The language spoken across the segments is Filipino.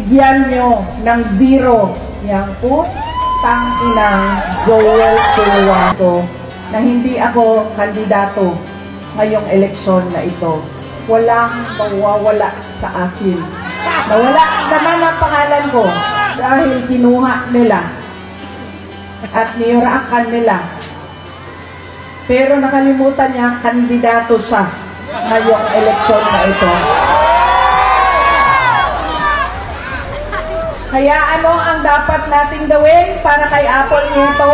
bigyan nyo ng 0 yang putang inang Joel Chua ko na hindi ako kandidato ngayong eleksyon na ito. Walang mawawala sa akin. Nawala naman ang pangalan ko dahil kinuha nila at niyuraakan nila. Pero nakalimutan niya, kandidato siya ngayong eleksyon na ito. Kaya ano ang dapat nating gawin para kay Apple nito?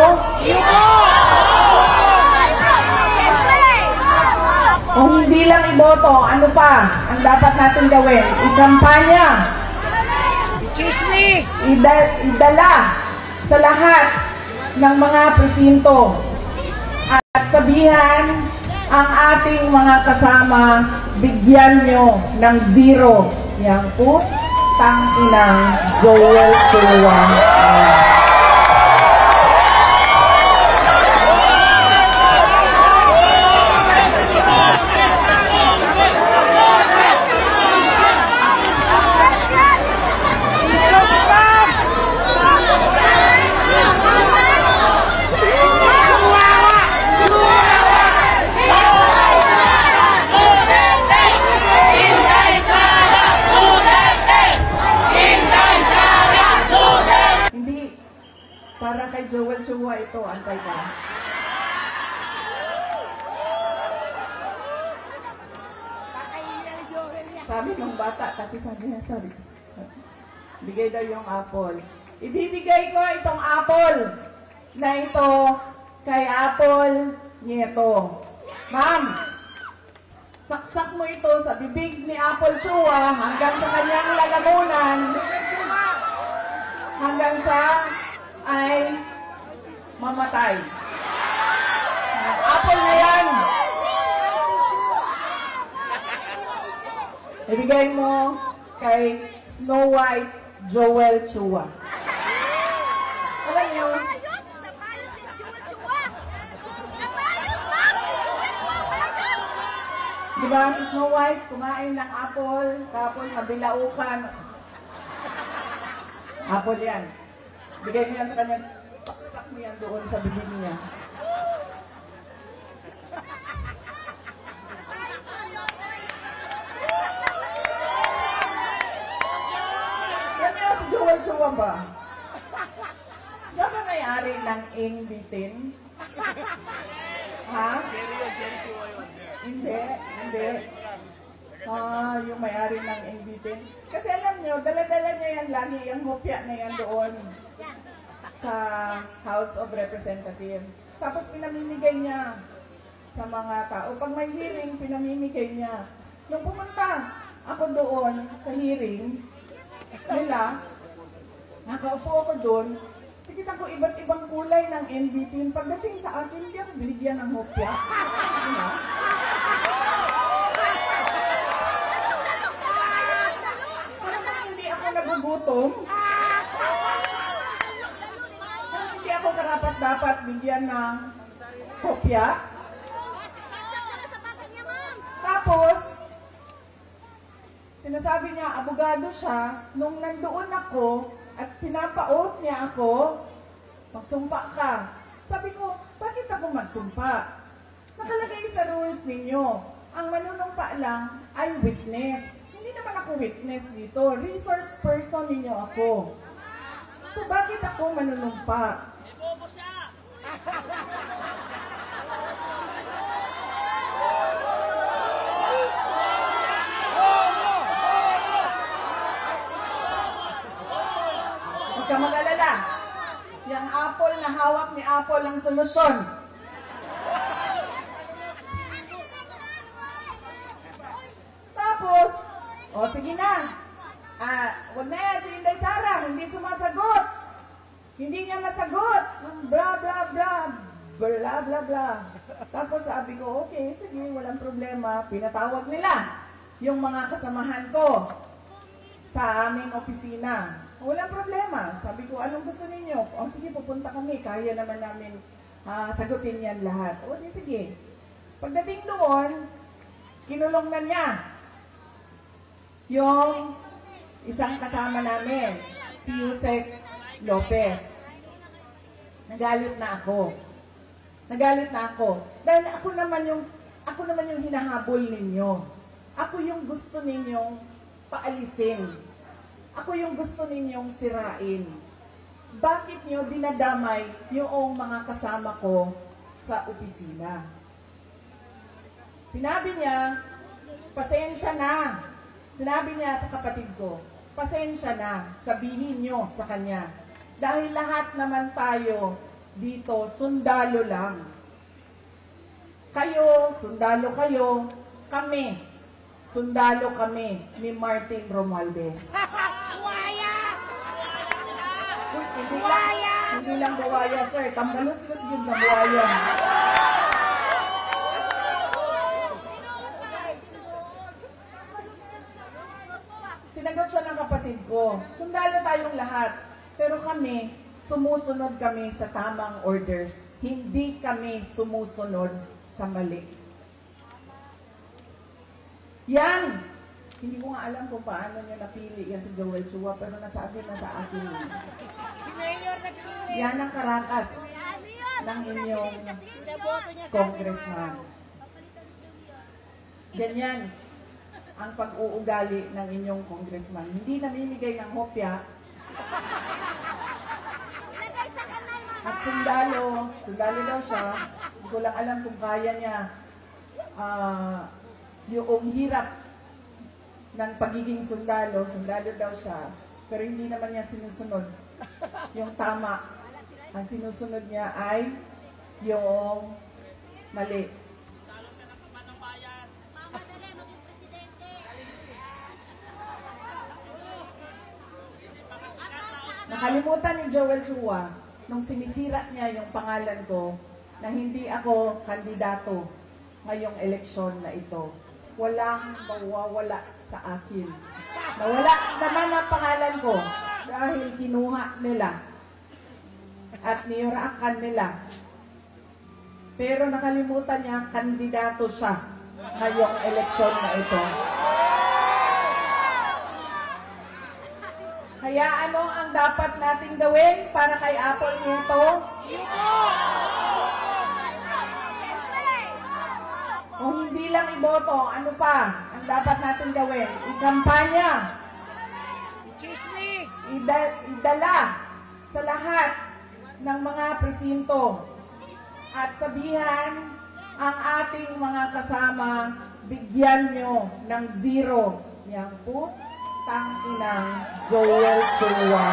Kung hindi lang iboto, ano pa ang dapat natin gawin? Ikampanya. Idala sa lahat ng mga presinto. At sabihan ang ating mga kasama, bigyan nyo ng 0 yang putang inang Joel Chua. Para kay Joel Chua ito, antay ka. Sabi ng bata, kasi sabi, bigay daw yung apple. Ibibigay ko itong apple na ito kay Apple Nieto. Ma'am, saksak mo ito sa bibig ni Apple Chua hanggang sa kanyang lalamunan, hanggang siya ay mamatay. Apple na yan. Ibigay mo kay Snow White Joel Chua. Alam niyo, diba si Snow White kumain ng apple, tapos nabilaukan. Apple yan. Bigay mo yan sa kanya, paksak mo yan doon sa bibig niya. Yan yung si Joel Chua ba? Siya ba may-ari ng Ingbitin? Ha? Hindi. Yung may-ari ng Ingbitin. Kasi alam nyo, dala-dala niya yan lagi, yung hopya na yan doon sa House of Representatives. Tapos pinamimigay niya sa mga tao. Pag may hearing, pinamimigay niya. Nung pumunta ako doon sa hearing nila, nakaupo ako doon, nakita ko iba't ibang kulay ng NBT. Pagdating sa akin, hindi ako binigyan ng hopya. Parang hindi ako nagugutom. Hindi ako karapat-dapat bigyan ng hopya. Tapos, sinasabi niya, abogado siya, nung nandoon ako, at pinapaot niya ako, magsumpa ka. Sabi ko, bakit ako magsumpa? Nakalagay sa rules ninyo, ang manunumpa lang ay witness. Hindi naman ako witness dito. Resource person ninyo ako. So, bakit ako manunumpa? Ibobo siya! Huwag ka mag-alala. Yung apple na hawak ni Apple ang solusyon. Tapos, o sige na. Huwag na yan si Inday Sara. Hindi sumasagot. Hindi niya masagot. Blah, blah, blah. Blah, blah, blah. Tapos sabi ko, okay, sige, walang problema. Pinatawag nila yung mga kasamahan ko sa aming opisina. Walang problema. Sabi ko, anong gusto ninyo? O sige, pupunta kami. Kaya naman namin sagutin yan lahat. O di sige. Pagdating doon, kinulong na niya yung isang kasama namin, si Yusek Lopez. Nagalit na ako. Dahil ako naman yung hinahabol ninyo. Ako yung gusto ninyong paalisin. Ako yung gusto ninyong sirain. Bakit nyo dinadamay yung mga kasama ko sa opisina? Sinabi niya, pasensya na. Sinabi niya sa kapatid ko, pasensya na, sabihin nyo sa kanya. Dahil lahat naman tayo dito, sundalo lang. Kayo, sundalo kayo, kami, sundalo kami ni Martin Romualdez. Uy, hindi lang buwaya, sir. Tambalus-lus yun na buwaya. Sinagot siya ng kapatid ko, sundalo tayong lahat, pero kami, sumusunod kami sa tamang orders. Hindi kami sumusunod sa mali. Yan! Hindi ko nga alam kung paano niya napili yan si Joel Chua, pero nasabi na sa akin. Yan ang karakas ng inyong congressman. Ganyan ang pag-uugali ng inyong congressman. Hindi namimigay ng hopya. At sundalo daw siya. Hindi ko lang alam kung kaya niya yung hirap ng pagiging sundalo daw siya. Pero hindi naman niya sinusunod yung tama. Ang sinusunod niya ay yung mali. Nakalimutan ni Joel Chua nung sinisira niya yung pangalan ko na hindi ako kandidato ngayong eleksyon na ito. Walang mawawala sa akin. Nawala naman ang pangalan ko dahil kinuha nila at niyurakan nila. Pero nakalimutan niya, kandidato siya ngayong eleksyon na ito. Kaya ano ang dapat nating gawin para kay Apple nito? O hindi lang iboto, ano pa ang dapat natin gawin? Ikampanya. Idala sa lahat ng mga presinto. At sabihan ang ating mga kasama, bigyan nyo ng 0. Yang putang inang Joel Chua.